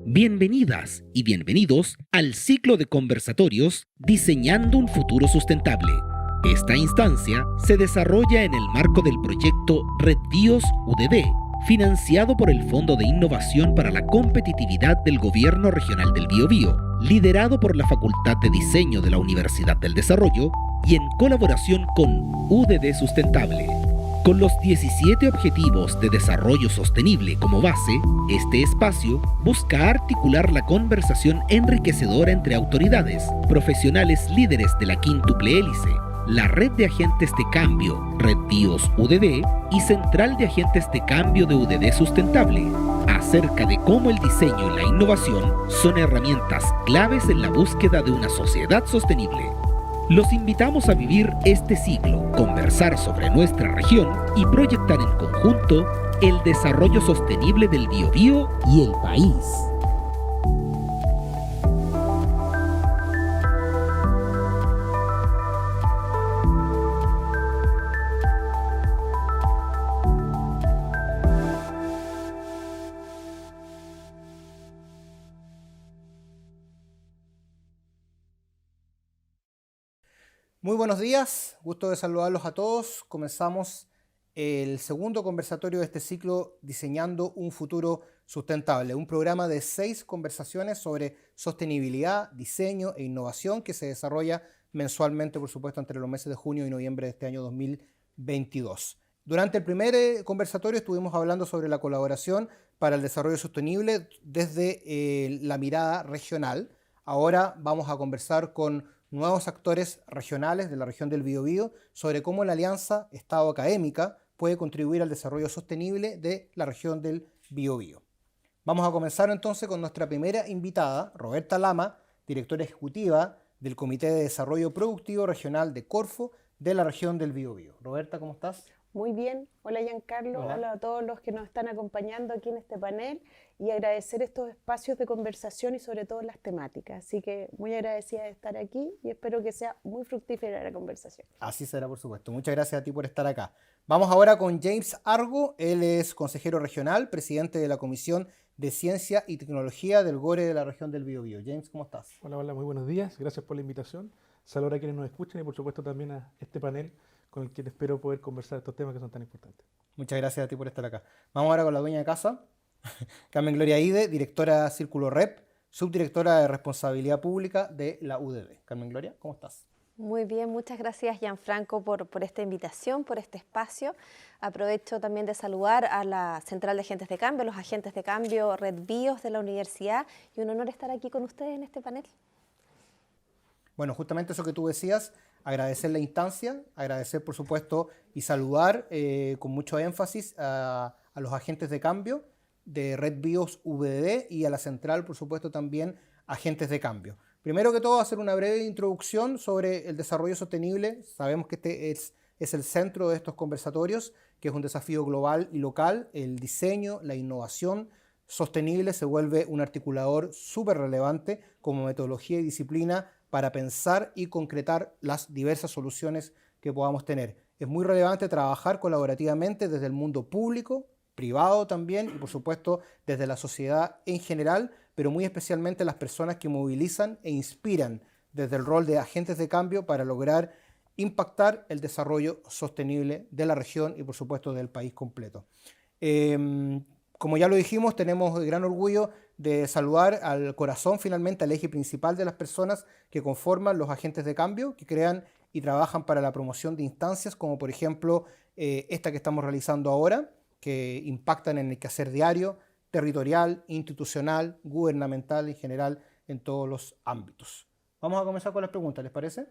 Bienvenidas y bienvenidos al ciclo de conversatorios Diseñando un futuro sustentable. Esta instancia se desarrolla en el marco del proyecto Red BIOS UDD, financiado por el Fondo de Innovación para la Competitividad del Gobierno Regional del Biobío, liderado por la Facultad de Diseño de la Universidad del Desarrollo y en colaboración con UDD Sustentable. Con los 17 Objetivos de Desarrollo Sostenible como base, este espacio busca articular la conversación enriquecedora entre autoridades, profesionales líderes de la quíntuple hélice, la Red de Agentes de Cambio, Red BIOS UDD y Central de Agentes de Cambio de UDD Sustentable, acerca de cómo el diseño y la innovación son herramientas claves en la búsqueda de una sociedad sostenible. Los invitamos a vivir este ciclo, conversar sobre nuestra región y proyectar en conjunto el desarrollo sostenible del Biobío y el país. Muy buenos días, gusto de saludarlos a todos. Comenzamos el segundo conversatorio de este ciclo Diseñando un futuro sustentable, un programa de 6 conversaciones sobre sostenibilidad, diseño e innovación que se desarrolla mensualmente, por supuesto, entre los meses de junio y noviembre de este año 2022. Durante el primer conversatorio estuvimos hablando sobre la colaboración para el desarrollo sostenible desde la mirada regional. Ahora vamos a conversar con nuevos actores regionales de la región del Biobío sobre cómo la alianza Estado-Académica puede contribuir al desarrollo sostenible de la región del Biobío. Vamos a comenzar entonces con nuestra primera invitada, Roberta Lama, directora ejecutiva del Comité de Desarrollo Productivo Regional de Corfo de la región del Biobío. Roberta, ¿cómo estás? Muy bien. Hola Giancarlo, hola a todos los que nos están acompañando aquí en este panel y agradecer estos espacios de conversación y sobre todo las temáticas. Así que muy agradecida de estar aquí y espero que sea muy fructífera la conversación. Así será, por supuesto. Muchas gracias a ti por estar acá. Vamos ahora con James Argo. Él es consejero regional, presidente de la Comisión de Ciencia y Tecnología del GORE de la región del Biobío. James, ¿cómo estás? Hola, muy buenos días. Gracias por la invitación. Saludos a quienes nos escuchan y por supuesto también a este panel con el que espero poder conversar estos temas que son tan importantes. Muchas gracias a ti por estar acá. Vamos ahora con la dueña de casa, Carmen Gloria Ide, directora Círculo REP, subdirectora de Responsabilidad Pública de la UDD. Carmen Gloria, ¿cómo estás? Muy bien, muchas gracias Gianfranco por esta invitación, por este espacio. Aprovecho también de saludar a la Central de Agentes de Cambio, los agentes de cambio Red BIOS de la universidad y un honor estar aquí con ustedes en este panel. Bueno, justamente eso que tú decías, agradecer la instancia, agradecer por supuesto y saludar con mucho énfasis a los agentes de cambio de Red BIOS UDD y a la central por supuesto también agentes de cambio. Primero que todo hacer una breve introducción sobre el desarrollo sostenible. Sabemos que este es el centro de estos conversatorios, que es un desafío global y local. El diseño, la innovación sostenible se vuelve un articulador súper relevante como metodología y disciplina para pensar y concretar las diversas soluciones que podamos tener. Es muy relevante trabajar colaborativamente desde el mundo público, privado también y por supuesto desde la sociedad en general, pero muy especialmente las personas que movilizan e inspiran desde el rol de agentes de cambio para lograr impactar el desarrollo sostenible de la región y por supuesto del país completo. Como ya lo dijimos, tenemos el gran orgullo de saludar al corazón finalmente, al eje principal de las personas que conforman los agentes de cambio, que crean y trabajan para la promoción de instancias como por ejemplo esta que estamos realizando ahora, que impactan en el quehacer diario, territorial, institucional, gubernamental en general, en todos los ámbitos. Vamos a comenzar con las preguntas, ¿les parece?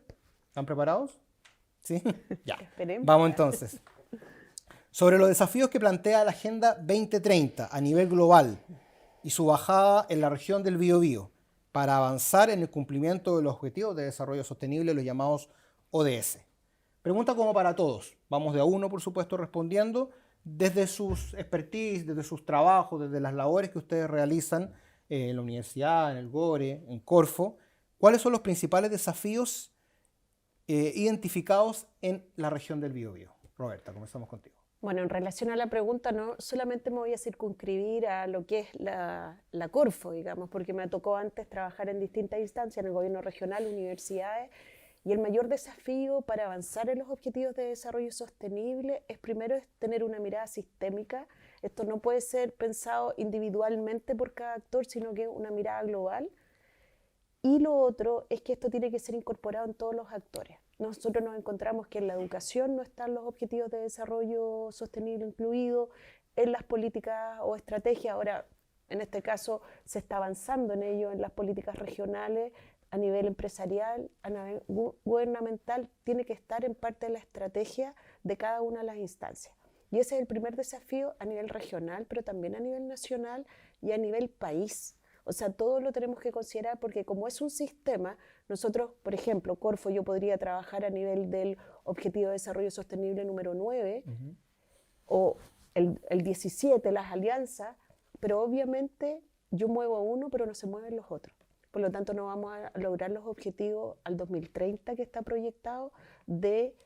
¿Están preparados? ¿Sí? Ya. Esperemos. Vamos entonces. Sobre los desafíos que plantea la Agenda 2030 a nivel global y su bajada en la región del Biobío para avanzar en el cumplimiento de los Objetivos de Desarrollo Sostenible, los llamados ODS. Pregunta como para todos. Vamos de a uno, por supuesto, respondiendo desde sus expertise, desde sus trabajos, desde las labores que ustedes realizan en la universidad, en el GORE, en Corfo. ¿Cuáles son los principales desafíos identificados en la región del Biobío? Roberta, comenzamos contigo. Bueno, en relación a la pregunta, no solamente me voy a circunscribir a lo que es la Corfo, digamos, porque me tocó antes trabajar en distintas instancias, en el gobierno regional, universidades, y el mayor desafío para avanzar en los objetivos de desarrollo sostenible es primero tener una mirada sistémica. Esto no puede ser pensado individualmente por cada actor, sino que una mirada global. Y lo otro es que esto tiene que ser incorporado en todos los actores. Nosotros nos encontramos que en la educación no están los objetivos de desarrollo sostenible incluidos, en las políticas o estrategias. Ahora, en este caso, se está avanzando en ello en las políticas regionales, a nivel empresarial, a nivel gubernamental, tiene que estar en parte de la estrategia de cada una de las instancias. Y ese es el primer desafío a nivel regional, pero también a nivel nacional y a nivel país. O sea, todo lo tenemos que considerar porque como es un sistema, nosotros, por ejemplo, Corfo, yo podría trabajar a nivel del Objetivo de Desarrollo Sostenible número 9 o el 17, las alianzas, pero obviamente yo muevo uno, pero no se mueven los otros. Por lo tanto, no vamos a lograr los objetivos al 2030 que está proyectado de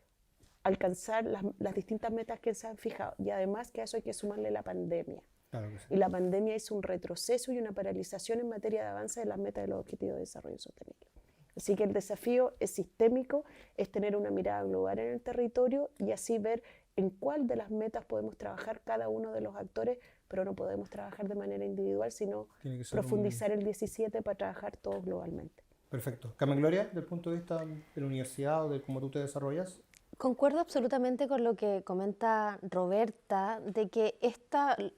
alcanzar las distintas metas que se han fijado. Y además que a eso hay que sumarle la pandemia. Claro que sí. Y la pandemia hizo un retroceso y una paralización en materia de avance de las metas de los objetivos de desarrollo sostenible. Así que el desafío es sistémico, es tener una mirada global en el territorio y así ver en cuál de las metas podemos trabajar cada uno de los actores, pero no podemos trabajar de manera individual, sino profundizar el 17 para trabajar todos globalmente. Perfecto. Carmen Gloria, desde el punto de vista de la universidad o de cómo tú te desarrollas. Concuerdo absolutamente con lo que comenta Roberta, de que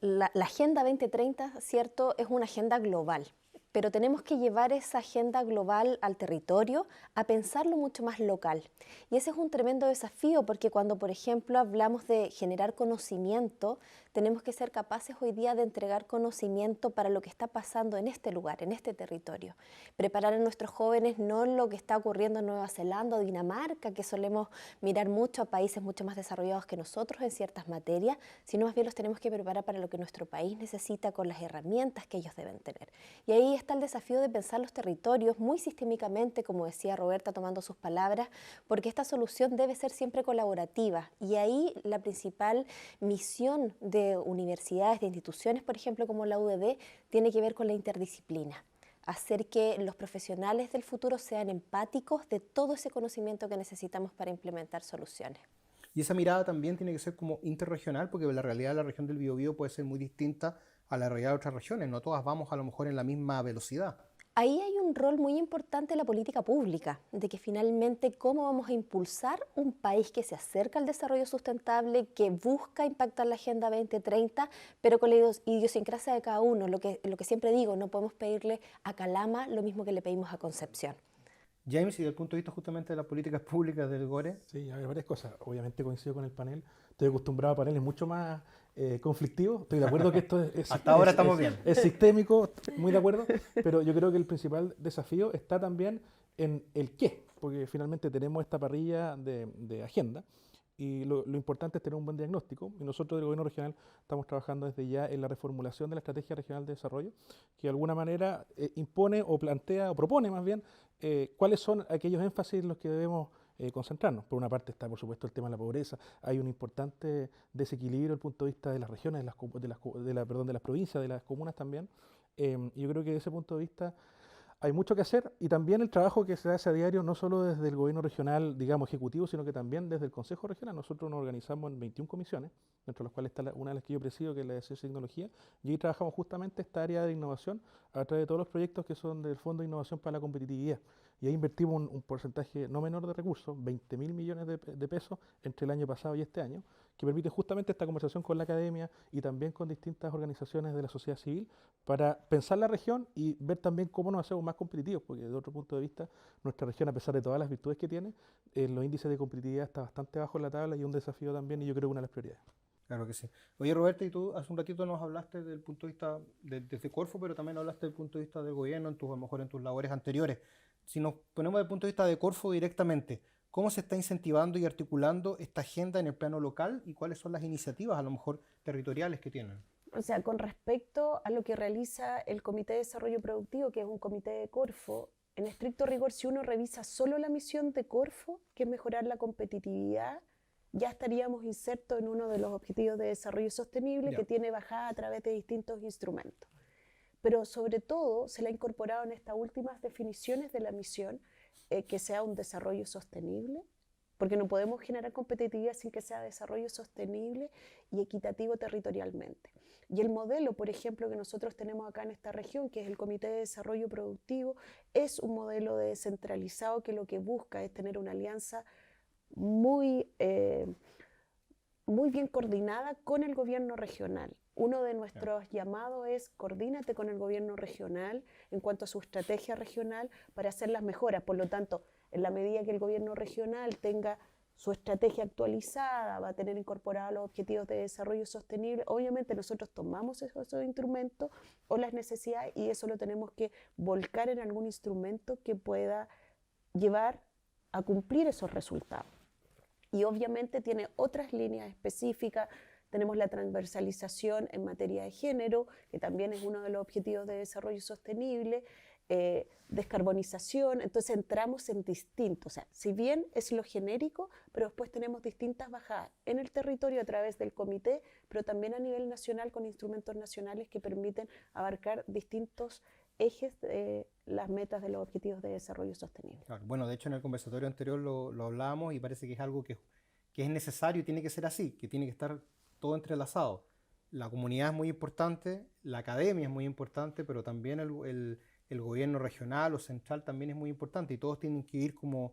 la Agenda 2030, cierto, es una agenda global, pero tenemos que llevar esa agenda global al territorio, a pensarlo mucho más local. Y ese es un tremendo desafío, porque cuando, por ejemplo, hablamos de generar conocimiento, tenemos que ser capaces hoy día de entregar conocimiento para lo que está pasando en este lugar, en este territorio. Preparar a nuestros jóvenes no en lo que está ocurriendo en Nueva Zelanda o Dinamarca, que solemos mirar mucho a países mucho más desarrollados que nosotros en ciertas materias, sino más bien los tenemos que preparar para lo que nuestro país necesita con las herramientas que ellos deben tener. Y ahí está el desafío de pensar los territorios muy sistémicamente, como decía Roberta tomando sus palabras, porque esta solución debe ser siempre colaborativa. Y ahí la principal misión de universidades, de instituciones, por ejemplo, como la UDD, tiene que ver con la interdisciplina. Hacer que los profesionales del futuro sean empáticos de todo ese conocimiento que necesitamos para implementar soluciones. Y esa mirada también tiene que ser como interregional, porque la realidad de la región del Biobío puede ser muy distinta a la realidad de otras regiones. No todas vamos a lo mejor en la misma velocidad. Ahí hay un rol muy importante de la política pública, de que finalmente cómo vamos a impulsar un país que se acerca al desarrollo sustentable, que busca impactar la Agenda 2030, pero con la idiosincrasia de cada uno. Lo que siempre digo, no podemos pedirle a Calama lo mismo que le pedimos a Concepción. James, y desde el punto de vista justamente de las políticas públicas del GORE. Sí, hay varias cosas. Obviamente coincido con el panel. Estoy acostumbrado a paneles mucho más conflictivos. Estoy de acuerdo que esto Hasta ahora estamos bien. Es sistémico, muy de acuerdo. Pero yo creo que el principal desafío está también en el qué, porque finalmente tenemos esta parrilla de agenda. Y lo importante es tener un buen diagnóstico, y nosotros del Gobierno Regional estamos trabajando desde ya en la reformulación de la Estrategia Regional de Desarrollo, que de alguna manera impone o plantea o propone más bien cuáles son aquellos énfasis en los que debemos concentrarnos. Por una parte está, por supuesto, el tema de la pobreza. Hay un importante desequilibrio desde el punto de vista de las regiones, de las provincias, de las comunas también. Y yo creo que desde ese punto de vista hay mucho que hacer, y también el trabajo que se hace a diario, no solo desde el gobierno regional, digamos, ejecutivo, sino que también desde el Consejo Regional. Nosotros nos organizamos en 21 comisiones, entre las cuales está una de las que yo presido, que es la de Ciencia y Tecnología, y ahí trabajamos justamente esta área de innovación a través de todos los proyectos que son del Fondo de Innovación para la Competitividad. Y ahí invertimos un porcentaje no menor de recursos, 20.000 millones de pesos entre el año pasado y este año, que permite justamente esta conversación con la academia y también con distintas organizaciones de la sociedad civil para pensar la región y ver también cómo nos hacemos más competitivos, porque desde otro punto de vista, nuestra región, a pesar de todas las virtudes que tiene, los índices de competitividad está bastante bajo en la tabla, y un desafío también, y yo creo que una de las prioridades. Claro que sí. Oye, Roberta, y tú hace un ratito nos hablaste del punto de vista desde Corfo, pero también hablaste del punto de vista del gobierno, a lo mejor en tus labores anteriores. Si nos ponemos del punto de vista de Corfo directamente, ¿cómo se está incentivando y articulando esta agenda en el plano local y cuáles son las iniciativas, a lo mejor territoriales, que tienen? O sea, con respecto a lo que realiza el Comité de Desarrollo Productivo, que es un comité de Corfo, en estricto rigor, si uno revisa solo la misión de Corfo, que es mejorar la competitividad ya estaríamos insertos en uno de los objetivos de desarrollo sostenible Ya. que tiene bajada a través de distintos instrumentos. Pero sobre todo se le ha incorporado en estas últimas definiciones de la misión que sea un desarrollo sostenible, porque no podemos generar competitividad sin que sea desarrollo sostenible y equitativo territorialmente. Y el modelo, por ejemplo, que nosotros tenemos acá en esta región, que es el Comité de Desarrollo Productivo, es un modelo descentralizado que lo que busca es tener una alianza muy bien coordinada con el gobierno regional. Uno de nuestros llamados es coordínate con el gobierno regional en cuanto a su estrategia regional para hacer las mejoras. Por lo tanto, en la medida que el gobierno regional tenga su estrategia actualizada, va a tener incorporados los objetivos de desarrollo sostenible, obviamente nosotros tomamos esos instrumentos o las necesidades y eso lo tenemos que volcar en algún instrumento que pueda llevar a cumplir esos resultados. Y obviamente tiene otras líneas específicas. Tenemos la transversalización en materia de género, que también es uno de los objetivos de desarrollo sostenible, descarbonización, entonces entramos en distintos, o sea, si bien es lo genérico, pero después tenemos distintas bajadas en el territorio a través del comité, pero también a nivel nacional con instrumentos nacionales que permiten abarcar distintos ejes de las metas de los objetivos de desarrollo sostenible. Claro. Bueno, de hecho en el conversatorio anterior lo hablábamos y parece que es algo que es necesario y tiene que ser así, que tiene que estar todo entrelazado. La comunidad es muy importante, la academia es muy importante, pero también el gobierno regional o central también es muy importante y todos tienen que ir como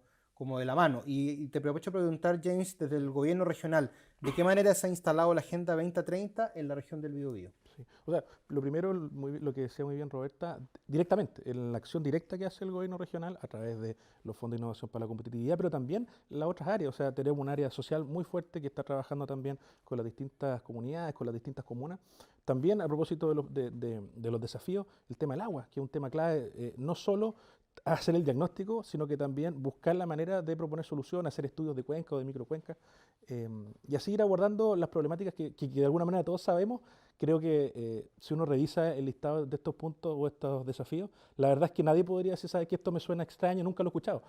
de la mano. Y te aprovecho a preguntar, James, desde el gobierno regional, ¿de qué manera se ha instalado la Agenda 2030 en la región del Biobío? Sí. O sea, lo primero, lo que decía muy bien Roberta, directamente, en la acción directa que hace el gobierno regional a través de los fondos de innovación para la competitividad, pero también las otras áreas. O sea, tenemos un área social muy fuerte que está trabajando también con las distintas comunidades, con las distintas comunas. También a propósito de los desafíos, el tema del agua, que es un tema clave, no solo hacer el diagnóstico, sino que también buscar la manera de proponer soluciones, hacer estudios de cuenca o de microcuencas, y así ir abordando las problemáticas que de alguna manera todos sabemos. Creo que si uno revisa el listado de estos puntos o estos desafíos, la verdad es que nadie podría decir, ¿sabe que esto me suena extraño? Nunca lo he escuchado.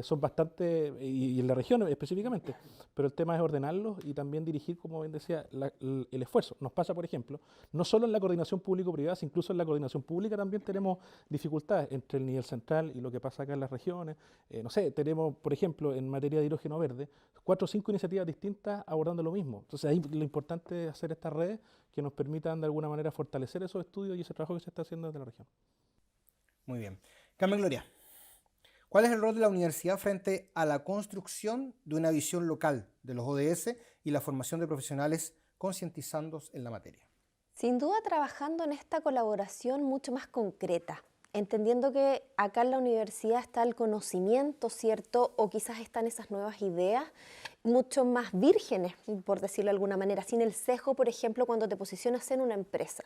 Son bastante, y en la región específicamente, pero el tema es ordenarlos y también dirigir, como bien decía, el esfuerzo. Nos pasa, por ejemplo, no solo en la coordinación público-privada, sino incluso en la coordinación pública también tenemos dificultades entre el nivel central y lo que pasa acá en las regiones. No sé, tenemos, por ejemplo, en materia de hidrógeno verde, 4 o 5 iniciativas distintas abordando lo mismo. Entonces ahí lo importante es hacer estas redes que nos permitan de alguna manera fortalecer esos estudios y ese trabajo que se está haciendo desde la región. Muy bien. Carmen Gloria, ¿cuál es el rol de la universidad frente a la construcción de una visión local de los ODS y la formación de profesionales concientizándolos en la materia? Sin duda trabajando en esta colaboración mucho más concreta, entendiendo que acá en la universidad está el conocimiento, ¿cierto? O quizás están esas nuevas ideas mucho más vírgenes, por decirlo de alguna manera, sin el sesgo, por ejemplo, cuando te posicionas en una empresa.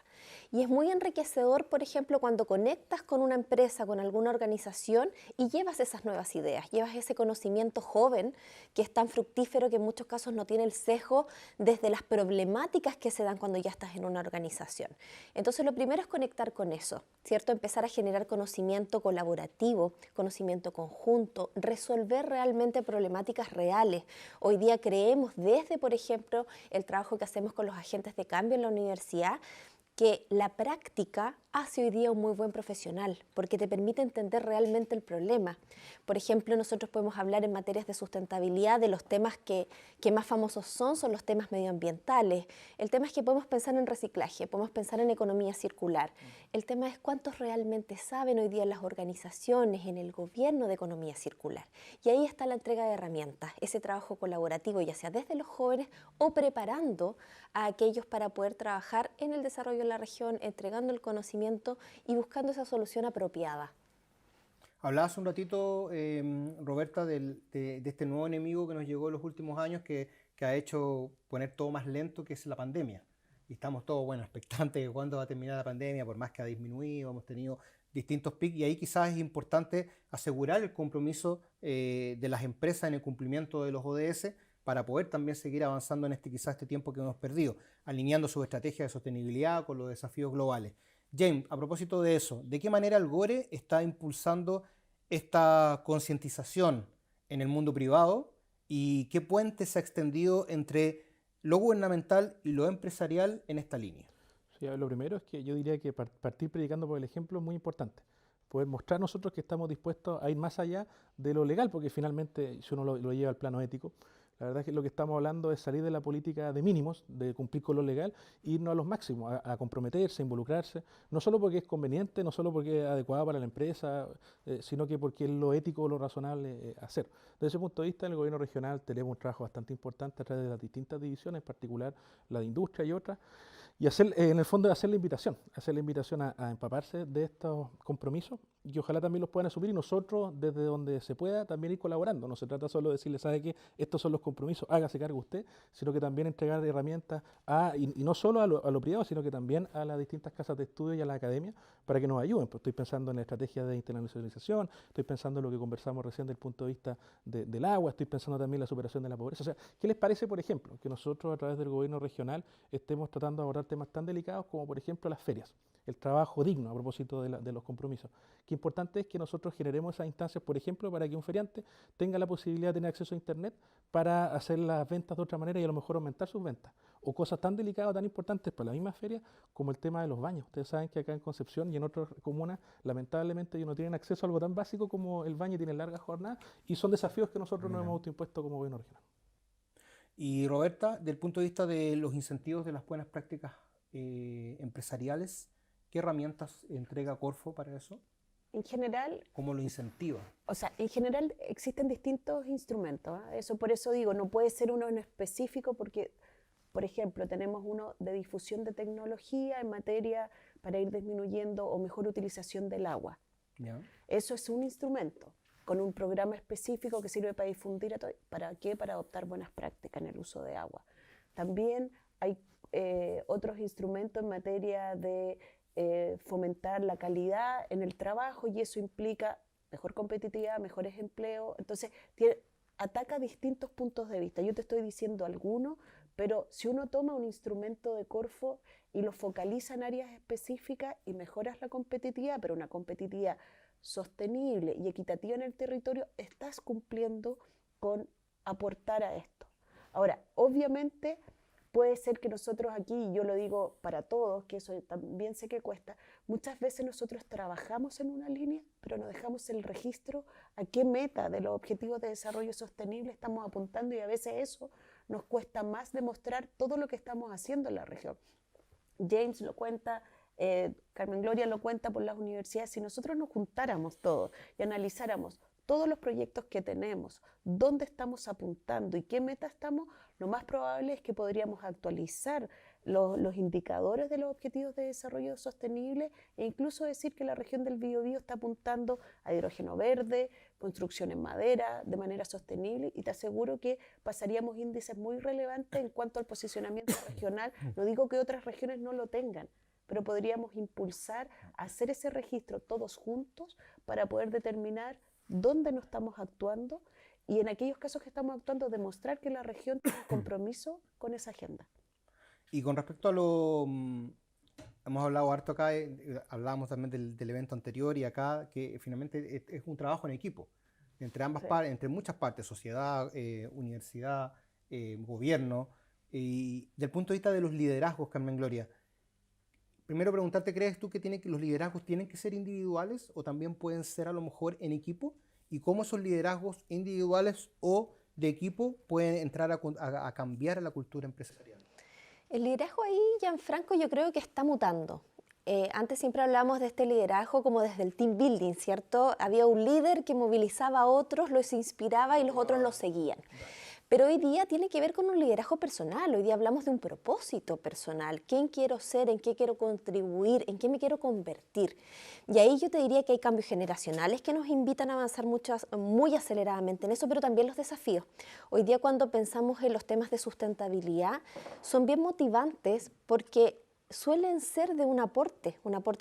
Y es muy enriquecedor, por ejemplo, cuando conectas con una empresa, con alguna organización y llevas esas nuevas ideas, llevas ese conocimiento joven que es tan fructífero que en muchos casos no tiene el sesgo desde las problemáticas que se dan cuando ya estás en una organización. Entonces, lo primero es conectar con eso, ¿cierto? Empezar a generar conocimiento colaborativo, conocimiento conjunto, resolver realmente problemáticas reales. Hoy día creemos desde, por ejemplo, el trabajo que hacemos con los agentes de cambio en la universidad, que la práctica hace hoy día un muy buen profesional, porque te permite entender realmente el problema. Por ejemplo, nosotros podemos hablar en materias de sustentabilidad de los temas que más famosos son los temas medioambientales. El tema es que podemos pensar en reciclaje, podemos pensar en economía circular. El tema es cuántos realmente saben hoy día las organizaciones, en el gobierno de economía circular. Y ahí está la entrega de herramientas, ese trabajo colaborativo, ya sea desde los jóvenes o preparando a aquellos para poder trabajar en el desarrollo de la región, entregando el conocimiento y buscando esa solución apropiada. Hablabas un ratito, Roberta, de este nuevo enemigo que nos llegó en los últimos años que ha hecho poner todo más lento, que es la pandemia. Y estamos todos, bueno, expectantes de cuándo va a terminar la pandemia, por más que ha disminuido, hemos tenido distintos picos, y ahí quizás es importante asegurar el compromiso de las empresas en el cumplimiento de los ODS para poder también seguir avanzando en quizás este tiempo que hemos perdido, alineando su estrategia de sostenibilidad con los desafíos globales. James, a propósito de eso, ¿de qué manera el GORE está impulsando esta concientización en el mundo privado ¿Y qué puente se ha extendido entre lo gubernamental y lo empresarial en esta línea? Sí, lo primero es que yo diría que partir predicando por el ejemplo es muy importante. Poder mostrar nosotros que estamos dispuestos a ir más allá de lo legal, porque finalmente, si uno lo lleva al plano ético, la verdad es que lo que estamos hablando es salir de la política de mínimos, de cumplir con lo legal, e irnos a los máximos, a comprometerse, a involucrarse, no solo porque es conveniente, no solo porque es adecuado para la empresa, sino que porque es lo ético o lo razonable hacer. Desde ese punto de vista, en el gobierno regional tenemos un trabajo bastante importante a través de las distintas divisiones, en particular la de industria y otras, y hacer, en el fondo hacer la invitación a empaparse de estos compromisos y ojalá también los puedan asumir y nosotros desde donde se pueda también ir colaborando. No se trata solo de decirle, ¿sabe qué? Estos son los compromisos, hágase cargo usted, sino que también entregar herramientas y no solo a lo privado, sino que también a las distintas casas de estudio y a la academia para que nos ayuden. Pues estoy pensando en la estrategia de internacionalización, estoy pensando en lo que conversamos recién del punto de vista del agua, estoy pensando también en la superación de la pobreza. O sea, ¿qué les parece, por ejemplo, que nosotros a través del gobierno regional estemos tratando de abordar temas tan delicados como, por ejemplo, las ferias? El trabajo digno a propósito de los compromisos. Qué importante es que nosotros generemos esas instancias, por ejemplo, para que un feriante tenga la posibilidad de tener acceso a Internet para hacer las ventas de otra manera y a lo mejor aumentar sus ventas. O cosas tan delicadas, tan importantes para la misma feria como el tema de los baños. Ustedes saben que acá en Concepción y en otras comunas, lamentablemente, ellos no tienen acceso a algo tan básico como el baño y tienen largas jornadas y son desafíos que nosotros nos hemos autoimpuesto como gobierno regional. Y Roberta, del punto de vista de los incentivos de las buenas prácticas empresariales, ¿qué herramientas entrega Corfo para eso? En general, ¿Cómo lo incentiva? o sea, en general existen distintos instrumentos, ¿eh? Eso por eso digo, no puede ser uno en específico porque, por ejemplo, tenemos uno de difusión de tecnología en materia para ir disminuyendo o mejor utilización del agua. ¿Ya? Eso es un instrumento con un programa específico que sirve para difundir, ¿para qué? Para adoptar buenas prácticas en el uso de agua. También hay otros instrumentos en materia de fomentar la calidad en el trabajo y eso implica mejor competitividad, mejores empleos. Entonces, ataca distintos puntos de vista. Yo te estoy diciendo algunos, pero si uno toma un instrumento de Corfo y lo focaliza en áreas específicas y mejoras la competitividad, pero una competitividad sostenible y equitativa en el territorio, estás cumpliendo con aportar a esto. Ahora, obviamente, puede ser que nosotros aquí, y yo lo digo para todos, que eso también sé que cuesta, muchas veces nosotros trabajamos en una línea, pero no dejamos el registro a qué meta de los objetivos de desarrollo sostenible estamos apuntando y a veces eso nos cuesta más demostrar todo lo que estamos haciendo en la región. James lo cuenta, Carmen Gloria lo cuenta por las universidades. Si nosotros nos juntáramos todos y analizáramos todos los proyectos que tenemos, dónde estamos apuntando y qué meta estamos, lo más probable es que podríamos actualizar los indicadores de los objetivos de desarrollo sostenible e incluso decir que la región del Biobío está apuntando a hidrógeno verde, construcción en madera, de manera sostenible, y te aseguro que pasaríamos índices muy relevantes en cuanto al posicionamiento regional. No digo que otras regiones no lo tengan, pero podríamos impulsar a hacer ese registro todos juntos para poder determinar dónde no estamos actuando y en aquellos casos que estamos actuando demostrar que la región tiene un compromiso con esa agenda. Y con respecto a lo... hemos hablado harto acá, hablábamos también del evento anterior y acá, que finalmente es un trabajo en equipo, entre ambas partes, entre muchas partes, sociedad, universidad, gobierno, y del punto de vista de los liderazgos, Carmen Gloria, primero preguntarte, ¿crees tú que los liderazgos tienen que ser individuales o también pueden ser a lo mejor en equipo? ¿Y cómo esos liderazgos individuales o de equipo pueden entrar a cambiar la cultura empresarial? El liderazgo ahí, Gianfranco, yo creo que está mutando. Antes siempre hablábamos de este liderazgo como desde el team building, ¿cierto? Había un líder que movilizaba a otros, los inspiraba y los otros los seguían. Pero hoy día tiene que ver con un liderazgo personal. Hoy día hablamos de un propósito personal. ¿Quién quiero ser? ¿En qué quiero contribuir? ¿En qué me quiero convertir? Y ahí yo te diría que hay cambios generacionales que nos invitan a avanzar muy aceleradamente en eso, pero también los desafíos. Hoy día cuando pensamos en los temas de sustentabilidad, son bien motivantes porque suelen ser de un aporte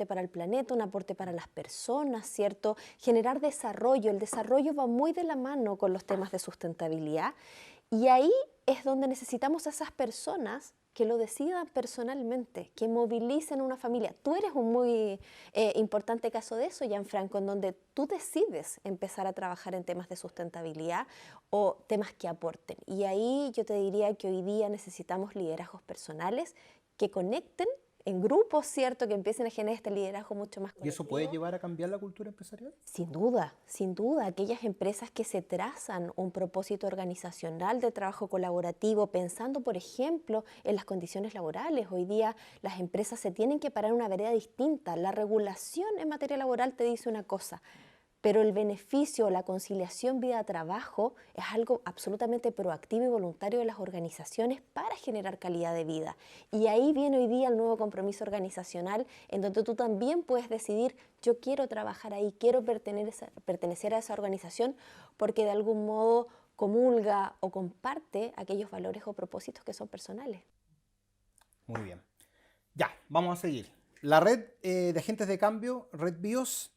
para el planeta, un aporte para las personas, ¿cierto? Generar desarrollo. El desarrollo va muy de la mano con los temas de sustentabilidad. Y ahí es donde necesitamos a esas personas que lo decidan personalmente, que movilicen una familia. Tú eres un muy importante caso de eso, Gianfranco, en donde tú decides empezar a trabajar en temas de sustentabilidad o temas que aporten. Y ahí yo te diría que hoy día necesitamos liderazgos personales que conecten en grupos, ¿cierto?, que empiecen a generar este liderazgo mucho más colectivo. ¿Y eso puede llevar a cambiar la cultura empresarial? Sin duda, sin duda. Aquellas empresas que se trazan un propósito organizacional de trabajo colaborativo, pensando, por ejemplo, en las condiciones laborales. Hoy día las empresas se tienen que parar en una vereda distinta. La regulación en materia laboral te dice una cosa, pero el beneficio, la conciliación vida-trabajo es algo absolutamente proactivo y voluntario de las organizaciones para generar calidad de vida. Y ahí viene hoy día el nuevo compromiso organizacional, en donde tú también puedes decidir, yo quiero trabajar ahí, quiero pertenecer a esa organización, porque de algún modo comulga o comparte aquellos valores o propósitos que son personales. Muy bien. Ya, vamos a seguir. La red de agentes de cambio, Red BIOS,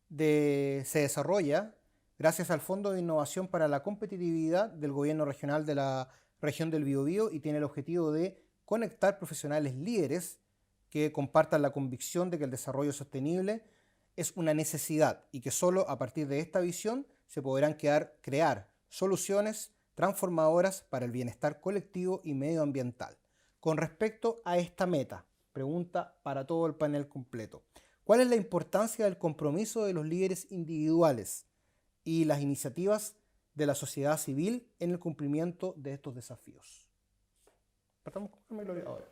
se desarrolla gracias al Fondo de Innovación para la Competitividad del Gobierno Regional de la Región del Biobío y tiene el objetivo de conectar profesionales líderes que compartan la convicción de que el desarrollo sostenible es una necesidad y que solo a partir de esta visión se podrán crear soluciones transformadoras para el bienestar colectivo y medioambiental. Con respecto a esta meta, pregunta para todo el panel completo. ¿Cuál es la importancia del compromiso de los líderes individuales y las iniciativas de la sociedad civil en el cumplimiento de estos desafíos? Partamos con Gloria ahora.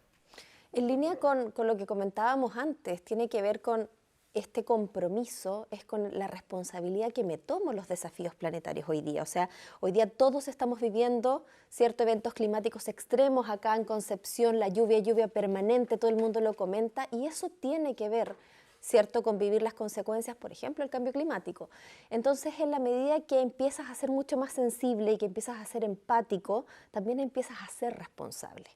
En línea con lo que comentábamos antes, tiene que ver con este compromiso, es con la responsabilidad que me tomo los desafíos planetarios hoy día. O sea, hoy día todos estamos viviendo ciertos eventos climáticos extremos. Acá en Concepción, la lluvia permanente, todo el mundo lo comenta, y eso tiene que ver, ¿cierto?, con vivir las consecuencias, por ejemplo, el cambio climático. Entonces, en la medida que empiezas a ser mucho más sensible y que empiezas a ser empático, también empiezas a ser responsable.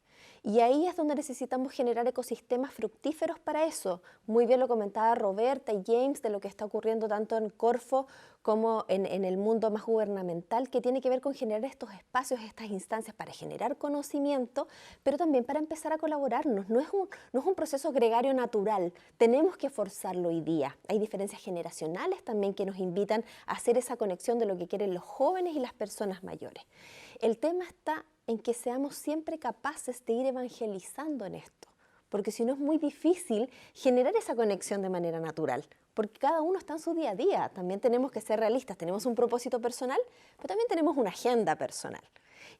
Y ahí es donde necesitamos generar ecosistemas fructíferos para eso. Muy bien lo comentaba Roberta y James de lo que está ocurriendo tanto en Corfo como en el mundo más gubernamental, que tiene que ver con generar estos espacios, estas instancias para generar conocimiento, pero también para empezar a colaborarnos. No es un proceso gregario natural, tenemos que forzarlo hoy día. Hay diferencias generacionales también que nos invitan a hacer esa conexión de lo que quieren los jóvenes y las personas mayores. El tema está en que seamos siempre capaces de ir evangelizando en esto, porque si no es muy difícil generar esa conexión de manera natural, porque cada uno está en su día a día. También tenemos que ser realistas, tenemos un propósito personal, pero también tenemos una agenda personal.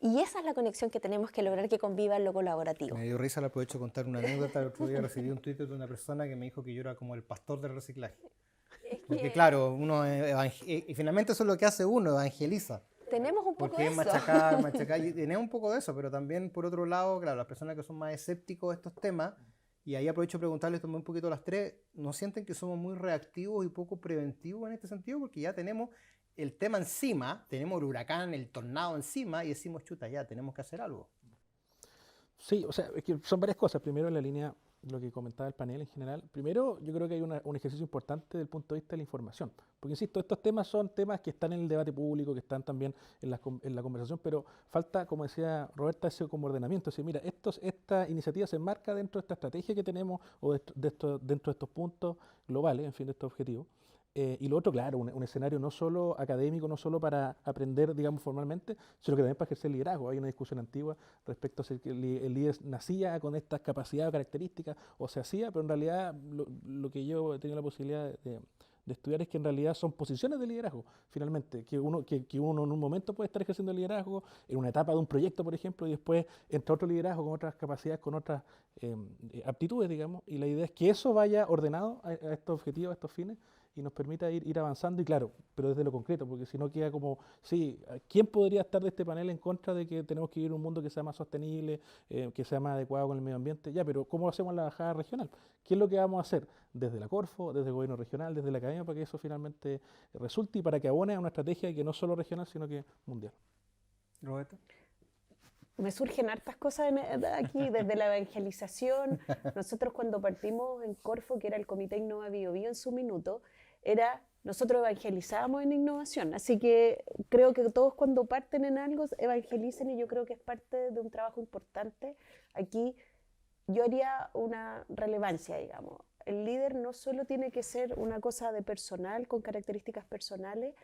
Y esa es la conexión que tenemos que lograr que conviva en lo colaborativo. Me dio risa, le aprovecho de contar una anécdota. El otro día recibí un Twitter de una persona que me dijo que yo era como el pastor del reciclaje. Porque claro, uno y finalmente eso es lo que hace uno, evangeliza. Tenemos un poco Porque de es eso. machacar, y tenemos un poco de eso, pero también por otro lado, claro, las personas que son más escépticos de estos temas, y ahí aprovecho de preguntarles también un poquito a las tres, ¿no sienten que somos muy reactivos y poco preventivos en este sentido? Porque ya tenemos el tema encima, tenemos el huracán, el tornado encima, y decimos, chuta, ya tenemos que hacer algo. Sí, o sea, es que son varias cosas. Primero, en la línea lo que comentaba el panel en general. Primero, yo creo que hay un ejercicio importante desde el punto de vista de la información. Porque, insisto, estos temas son temas que están en el debate público, que están también en la conversación, pero falta, como decía Roberta, ese como ordenamiento. Es decir, mira, esta iniciativa se enmarca dentro de esta estrategia que tenemos o dentro de estos puntos globales, en fin, de estos objetivos. Y lo otro, claro, un escenario no solo académico, no solo para aprender, digamos, formalmente, sino que también para ejercer liderazgo. Hay una discusión antigua respecto a si el líder nacía con estas capacidades o características o se hacía, pero en realidad lo que yo he tenido la posibilidad de estudiar es que en realidad son posiciones de liderazgo, finalmente, que uno en un momento puede estar ejerciendo liderazgo, en una etapa de un proyecto, por ejemplo, y después entra otro liderazgo con otras capacidades, con otras aptitudes, digamos, y la idea es que eso vaya ordenado a estos objetivos, a estos fines, y nos permita ir avanzando, y claro, pero desde lo concreto, porque si no queda como, sí, ¿quién podría estar de este panel en contra de que tenemos que vivir un mundo que sea más sostenible, que sea más adecuado con el medio ambiente? Ya, pero ¿cómo lo hacemos en la bajada regional? ¿Qué es lo que vamos a hacer desde la Corfo, desde el gobierno regional, desde la academia, para que eso finalmente resulte y para que abone a una estrategia que no solo regional, sino que mundial? Roberto. Me surgen hartas cosas aquí, desde la evangelización. Nosotros cuando partimos en Corfo, que era el Comité Innova Biobío en su minuto, nosotros evangelizábamos en innovación. Así que creo que todos cuando parten en algo evangelicen, y yo creo que es parte de un trabajo importante aquí yo haría una relevancia, digamos. El líder no solo tiene que ser una cosa de personal, con características personales,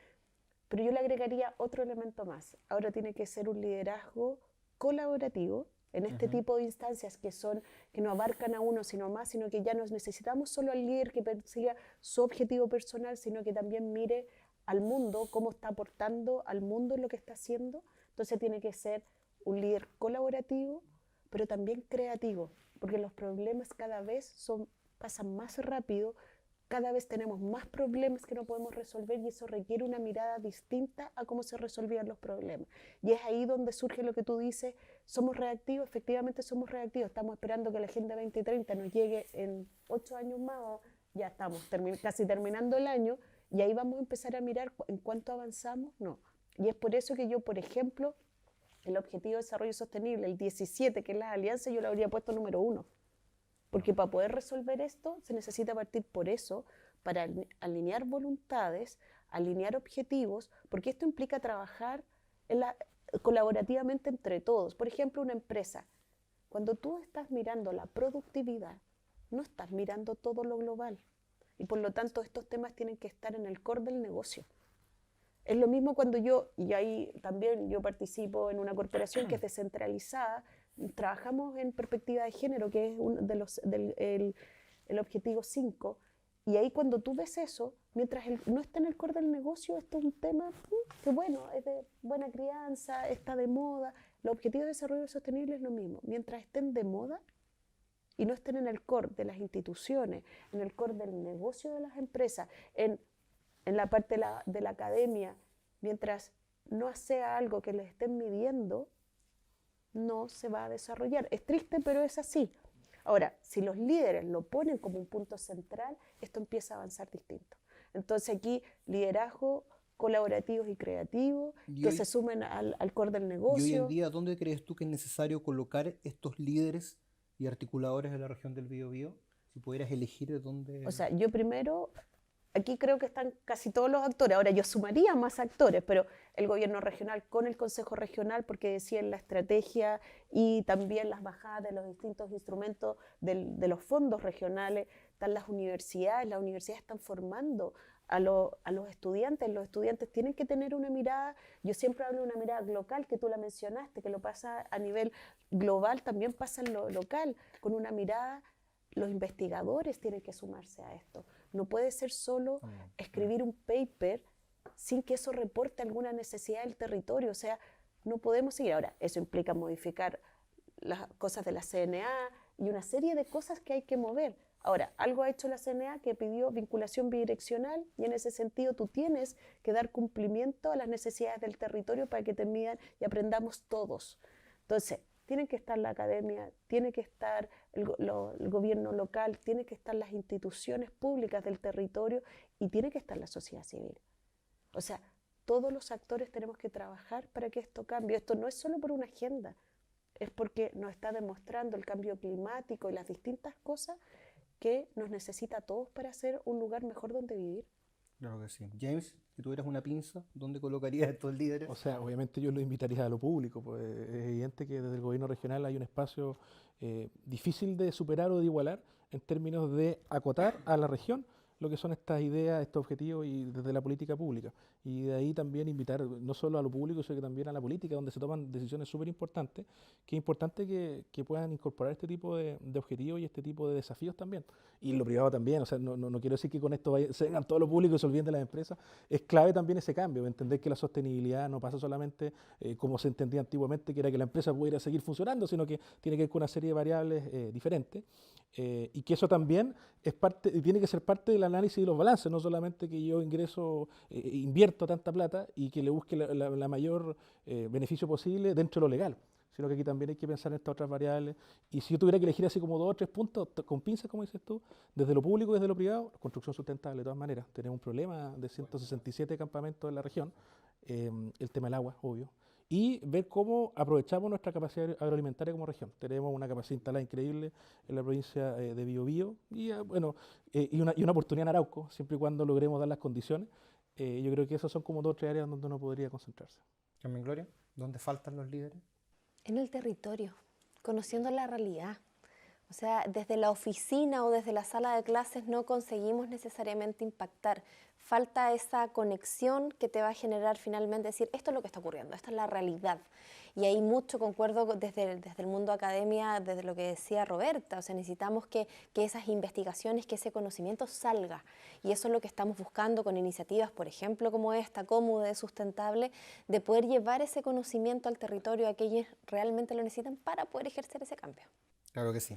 pero yo le agregaría otro elemento más. Ahora tiene que ser un liderazgo colaborativo en este tipo de instancias que no abarcan a uno sino más, sino que ya no necesitamos solo al líder que persiga su objetivo personal, sino que también mire al mundo, cómo está aportando al mundo lo que está haciendo. Entonces tiene que ser un líder colaborativo, pero también creativo, porque los problemas cada vez pasan más rápido, cada vez tenemos más problemas que no podemos resolver y eso requiere una mirada distinta a cómo se resolvían los problemas. Y es ahí donde surge lo que tú dices, somos reactivos, efectivamente somos reactivos, estamos esperando que la Agenda 2030 nos llegue en 8 años más, ya estamos casi terminando el año y ahí vamos a empezar a mirar en cuánto avanzamos, no. Y es por eso que yo, por ejemplo, el Objetivo de Desarrollo Sostenible, el 17, que es la alianza, yo lo habría puesto número 1. Porque para poder resolver esto se necesita partir por eso, para alinear voluntades, alinear objetivos, porque esto implica trabajar colaborativamente entre todos. Por ejemplo, una empresa, cuando tú estás mirando la productividad, no estás mirando todo lo global. Y por lo tanto estos temas tienen que estar en el core del negocio. Es lo mismo cuando y ahí también yo participo en una corporación que es descentralizada, trabajamos en perspectiva de género, que es uno de el objetivo 5, y ahí cuando tú ves eso, mientras no está en el core del negocio, esto es un tema que bueno, es de buena crianza, está de moda. Los objetivos de desarrollo sostenible es lo mismo, mientras estén de moda y no estén en el core de las instituciones, en el core del negocio de las empresas, en la parte de la academia, mientras no sea algo que les estén midiendo, no se va a desarrollar. Es triste, pero es así. Ahora, si los líderes lo ponen como un punto central, esto empieza a avanzar distinto. Entonces aquí, liderazgo colaborativos y creativos, que se sumen al core del negocio. Y hoy en día, ¿dónde crees tú que es necesario colocar estos líderes y articuladores de la región del Biobío? Si pudieras elegir de dónde... O sea, yo primero... Aquí creo que están casi todos los actores. Ahora, yo sumaría más actores, pero el gobierno regional con el Consejo Regional, porque decían la estrategia y también las bajadas de los distintos instrumentos de los fondos regionales, están las universidades están formando a los estudiantes tienen que tener una mirada, yo siempre hablo de una mirada local, que tú la mencionaste, que lo pasa a nivel global, también pasa en lo local, con una mirada. Los investigadores tienen que sumarse a esto. No puede ser solo escribir un paper sin que eso reporte alguna necesidad del territorio. O sea, no podemos seguir. Ahora, eso implica modificar las cosas de la CNA y una serie de cosas que hay que mover. Ahora, algo ha hecho la CNA que pidió vinculación bidireccional y en ese sentido tú tienes que dar cumplimiento a las necesidades del territorio para que te midan y aprendamos todos. Entonces, tiene que estar la academia, tiene que estar el gobierno local, tiene que estar las instituciones públicas del territorio y tiene que estar la sociedad civil. O sea, todos los actores tenemos que trabajar para que esto cambie. Esto no es solo por una agenda, es porque nos está demostrando el cambio climático y las distintas cosas que nos necesita a todos para hacer un lugar mejor donde vivir. Claro que sí. James, si tuvieras una pinza, ¿dónde colocarías a estos líderes? O sea, obviamente yo lo invitaría a lo público, pues es evidente que desde el gobierno regional hay un espacio difícil de superar o de igualar en términos de acotar a la región lo que son estas ideas, estos objetivos y desde la política pública. Y de ahí también invitar no solo a lo público, sino que también a la política, donde se toman decisiones súper importantes, que es importante que puedan incorporar este tipo de objetivos y este tipo de desafíos también. Y lo privado también, o sea, no quiero decir que con esto se vengan todos los públicos y se olviden de las empresas. Es clave también ese cambio, entender que la sostenibilidad no pasa solamente como se entendía antiguamente, que era que la empresa pudiera seguir funcionando, sino que tiene que ver con una serie de variables diferentes. Y que eso también es parte, tiene que ser parte del análisis de los balances, no solamente que yo invierto tanta plata y que le busque la mayor beneficio posible dentro de lo legal, sino que aquí también hay que pensar en estas otras variables. Y si yo tuviera que elegir así como 2 o 3 puntos, con pinzas, como dices tú, desde lo público y desde lo privado, construcción sustentable de todas maneras. Tenemos un problema de 167 campamentos en la región, el tema del agua, obvio. Y ver cómo aprovechamos nuestra capacidad agroalimentaria como región. Tenemos una capacidad instalada increíble en la provincia de Biobío y una oportunidad en Arauco, siempre y cuando logremos dar las condiciones. Yo creo que esas son como 2 o 3 áreas donde uno podría concentrarse. Carmen Gloria, ¿dónde faltan los líderes? En el territorio, conociendo la realidad. O O sea, desde la oficina o desde la sala de clases no conseguimos necesariamente impactar. Falta esa conexión que te va a generar finalmente decir, esto es lo que está ocurriendo, esta es la realidad. Y ahí mucho concuerdo desde el mundo academia, desde lo que decía Roberta, o sea, necesitamos que esas investigaciones, que ese conocimiento salga. Y eso es lo que estamos buscando con iniciativas, por ejemplo, como esta, como UDD Sustentable, de poder llevar ese conocimiento al territorio a quienes realmente lo necesitan para poder ejercer ese cambio. Claro que sí.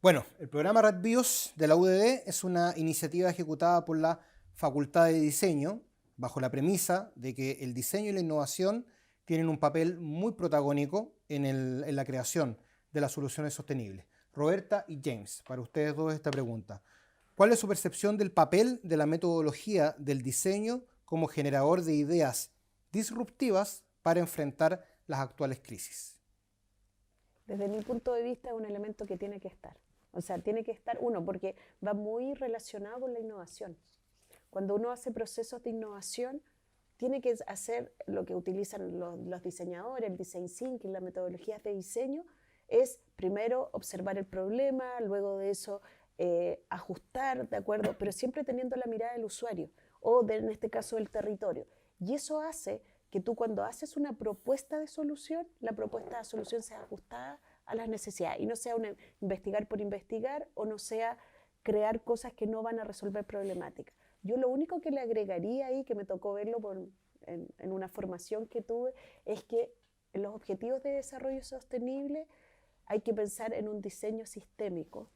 Bueno, el programa Red BIOS de la UDD es una iniciativa ejecutada por la Facultad de Diseño bajo la premisa de que el diseño y la innovación tienen un papel muy protagónico en la creación de las soluciones sostenibles. Roberta y James, para ustedes dos esta pregunta. ¿Cuál es su percepción del papel de la metodología del diseño como generador de ideas disruptivas para enfrentar las actuales crisis? Desde mi punto de vista es un elemento que tiene que estar. O sea, tiene que estar, uno, porque va muy relacionado con la innovación. Cuando uno hace procesos de innovación, tiene que hacer lo que utilizan los diseñadores, el design thinking, las metodologías de diseño, es primero observar el problema, luego de eso ajustar, ¿de acuerdo? Pero siempre teniendo la mirada del usuario o en este caso del territorio. Y eso hace que tú cuando haces una propuesta de solución, la propuesta de solución sea ajustada a las necesidades y no sea investigar por investigar o no sea crear cosas que no van a resolver problemáticas. Yo lo único que le agregaría ahí, que me tocó verlo en una formación que tuve, es que en los objetivos de desarrollo sostenible hay que pensar en un diseño sistémico,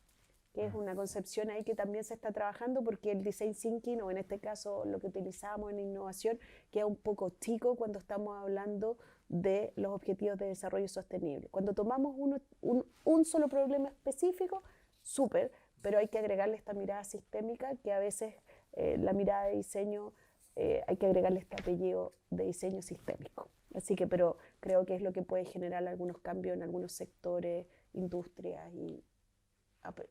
que es una concepción ahí que también se está trabajando porque el design thinking, o en este caso lo que utilizamos en innovación, queda un poco chico cuando estamos hablando de los objetivos de desarrollo sostenible. Cuando tomamos un solo problema específico, súper, pero hay que agregarle esta mirada sistémica que a veces la mirada de diseño hay que agregarle este apellido de diseño sistémico. Así que, pero creo que es lo que puede generar algunos cambios en algunos sectores, industrias y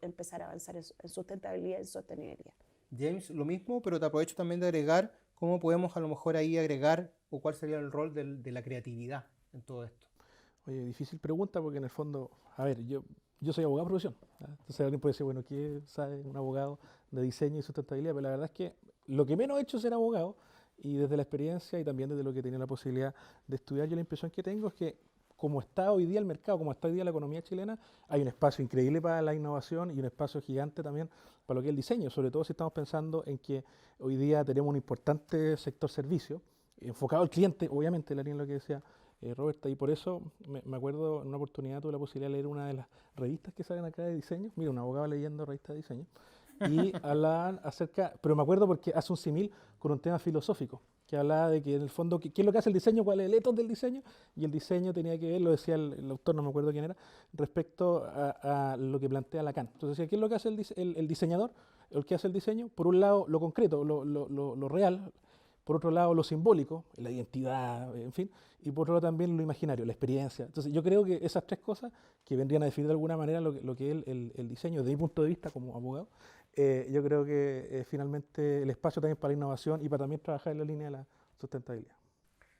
empezar a avanzar en sustentabilidad y sostenibilidad. James, lo mismo, pero te aprovecho también de agregar cómo podemos a lo mejor ahí agregar o cuál sería el rol de la creatividad en todo esto. Oye, difícil pregunta porque en el fondo, a ver, yo soy abogado de profesión, ¿ah? Entonces alguien puede decir, bueno, ¿qué sabe un abogado de diseño y sustentabilidad? Pero la verdad es que lo que menos he hecho es ser abogado, y desde la experiencia y también desde lo que he tenido la posibilidad de estudiar, yo la impresión que tengo es que como está hoy día el mercado, como está hoy día la economía chilena, hay un espacio increíble para la innovación y un espacio gigante también para lo que es el diseño, sobre todo si estamos pensando en que hoy día tenemos un importante sector servicio, enfocado al cliente, obviamente, la línea de lo que decía Roberta, y por eso me acuerdo en una oportunidad tuve la posibilidad de leer una de las revistas que salen acá de diseño, mira, un abogado leyendo revistas de diseño, y hablaban acerca, pero me acuerdo porque hace un símil con un tema filosófico, que hablaba de que en el fondo, ¿qué es lo que hace el diseño? ¿Cuál es el ethos del diseño? Y el diseño tenía que ver, lo decía el autor, no me acuerdo quién era, respecto a lo que plantea Lacan. Entonces decía, ¿qué es lo que hace el diseñador? El que hace el diseño, por un lado lo concreto, lo real, por otro lado lo simbólico, la identidad, en fin, y por otro lado también lo imaginario, la experiencia. Entonces yo creo que esas tres cosas que vendrían a definir de alguna manera lo que es el diseño, desde mi punto de vista como abogado, yo creo que finalmente el espacio también para la innovación y para también trabajar en la línea de la sustentabilidad.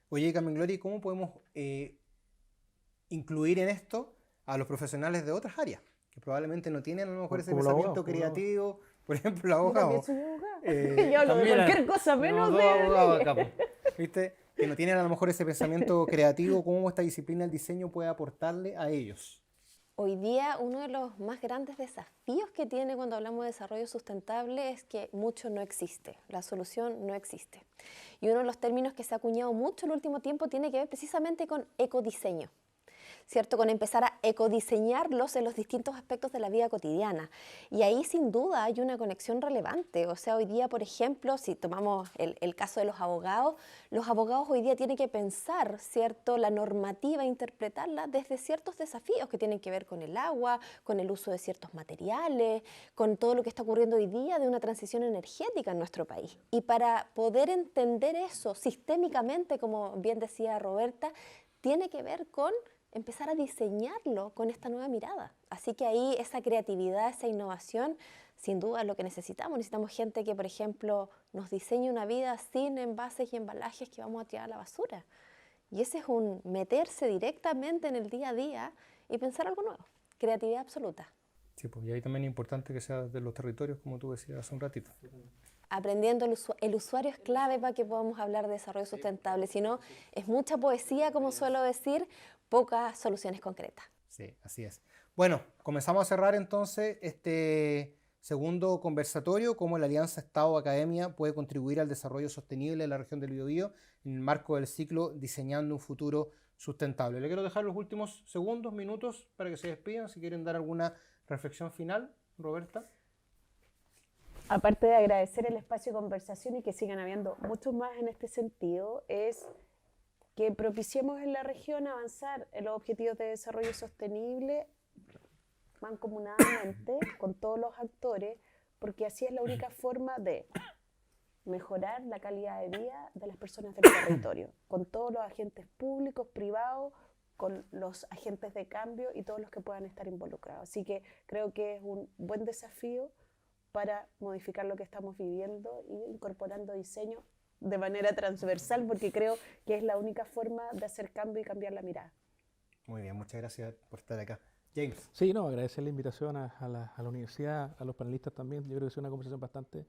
Oye, Carmen Gloria, ¿cómo podemos incluir en esto a los profesionales de otras áreas que probablemente no tienen a lo mejor ese pensamiento creativo? Por ejemplo, el abogado. Yo también soy abogada. Yo hablo de cualquier cosa menos de... ¿Viste? Que no tienen a lo mejor ese pensamiento creativo, ¿cómo esta disciplina del diseño puede aportarle a ellos? Hoy día uno de los más grandes desafíos que tiene cuando hablamos de desarrollo sustentable es que mucho no existe, la solución no existe. Y uno de los términos que se ha acuñado mucho en el último tiempo tiene que ver precisamente con ecodiseño, ¿cierto? Con empezar a ecodiseñarlos en los distintos aspectos de la vida cotidiana. Y ahí sin duda hay una conexión relevante. O sea, hoy día, por ejemplo, si tomamos el caso de los abogados hoy día tienen que pensar, ¿cierto?, la normativa, interpretarla desde ciertos desafíos que tienen que ver con el agua, con el uso de ciertos materiales, con todo lo que está ocurriendo hoy día de una transición energética en nuestro país. Y para poder entender eso sistémicamente, como bien decía Roberta, tiene que ver con empezar a diseñarlo con esta nueva mirada. Así que ahí esa creatividad, esa innovación, sin duda es lo que necesitamos. Necesitamos gente que, por ejemplo, nos diseñe una vida sin envases y embalajes que vamos a tirar a la basura. Y ese es un meterse directamente en el día a día y pensar algo nuevo. Creatividad absoluta. Sí, pues, y ahí también es importante que sea de los territorios, como tú decías hace un ratito. Aprendiendo el usuario es clave para que podamos hablar de desarrollo sustentable, si no es mucha poesía, como suelo decir, pocas soluciones concretas. Sí, así es. Bueno, comenzamos a cerrar entonces este segundo conversatorio, cómo la alianza Estado-Academia puede contribuir al desarrollo sostenible de la región del Biobío en el marco del ciclo Diseñando un futuro sustentable. Le quiero dejar los últimos segundos, minutos para que se despidan, si quieren dar alguna reflexión final, Roberta. Aparte de agradecer el espacio de conversación y que sigan habiendo muchos más en este sentido, es que propiciemos en la región avanzar en los objetivos de desarrollo sostenible mancomunadamente con todos los actores, porque así es la única forma de mejorar la calidad de vida de las personas del territorio, con todos los agentes públicos, privados, con los agentes de cambio y todos los que puedan estar involucrados. Así que creo que es un buen desafío para modificar lo que estamos viviendo y incorporando diseño de manera transversal, porque creo que es la única forma de hacer cambio y cambiar la mirada. Muy bien, muchas gracias por estar acá. James. Sí, no, agradecer la invitación a la universidad, a los panelistas también. Yo creo que es una conversación bastante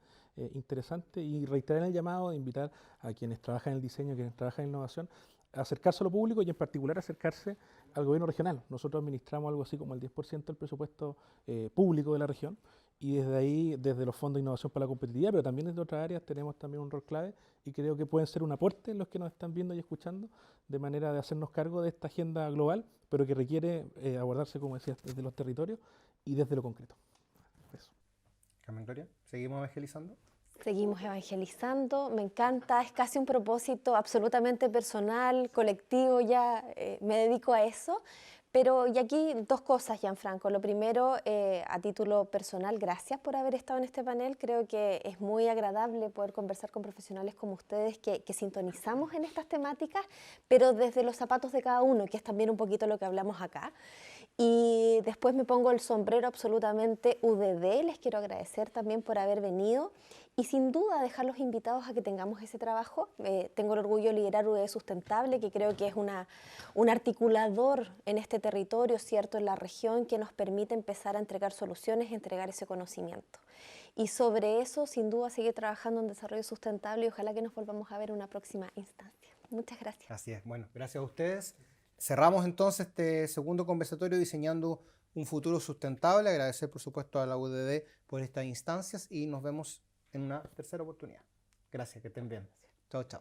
interesante y reiterar el llamado de invitar a quienes trabajan en el diseño, a quienes trabajan en innovación, a acercarse a lo público y en particular acercarse al gobierno regional. Nosotros administramos algo así como el 10% del presupuesto público de la región y desde ahí, desde los fondos de innovación para la competitividad, pero también desde otras áreas tenemos también un rol clave y creo que pueden ser un aporte en los que nos están viendo y escuchando de manera de hacernos cargo de esta agenda global, pero que requiere abordarse, como decía, desde los territorios y desde lo concreto. Eso. Carmen Gloria, ¿seguimos evangelizando? Seguimos evangelizando, me encanta, es casi un propósito absolutamente personal, colectivo, ya me dedico a eso. Pero y aquí dos cosas, Gianfranco. Lo primero, a título personal, gracias por haber estado en este panel. Creo que es muy agradable poder conversar con profesionales como ustedes que sintonizamos en estas temáticas, pero desde los zapatos de cada uno, que es también un poquito lo que hablamos acá. Y después me pongo el sombrero absolutamente UDD, les quiero agradecer también por haber venido y sin duda dejar los invitados a que tengamos ese trabajo. Tengo el orgullo de liderar UDD Sustentable, que creo que es un articulador en este territorio, ¿cierto?, en la región, que nos permite empezar a entregar soluciones, entregar ese conocimiento. Y sobre eso, sin duda, seguir trabajando en desarrollo sustentable y ojalá que nos volvamos a ver en una próxima instancia. Muchas gracias. Así es. Bueno, gracias a ustedes. Cerramos entonces este segundo conversatorio Diseñando un futuro sustentable. Agradecer, por supuesto, a la UDD por estas instancias y nos vemos en una tercera oportunidad. Gracias, que estén bien. Chao, chao.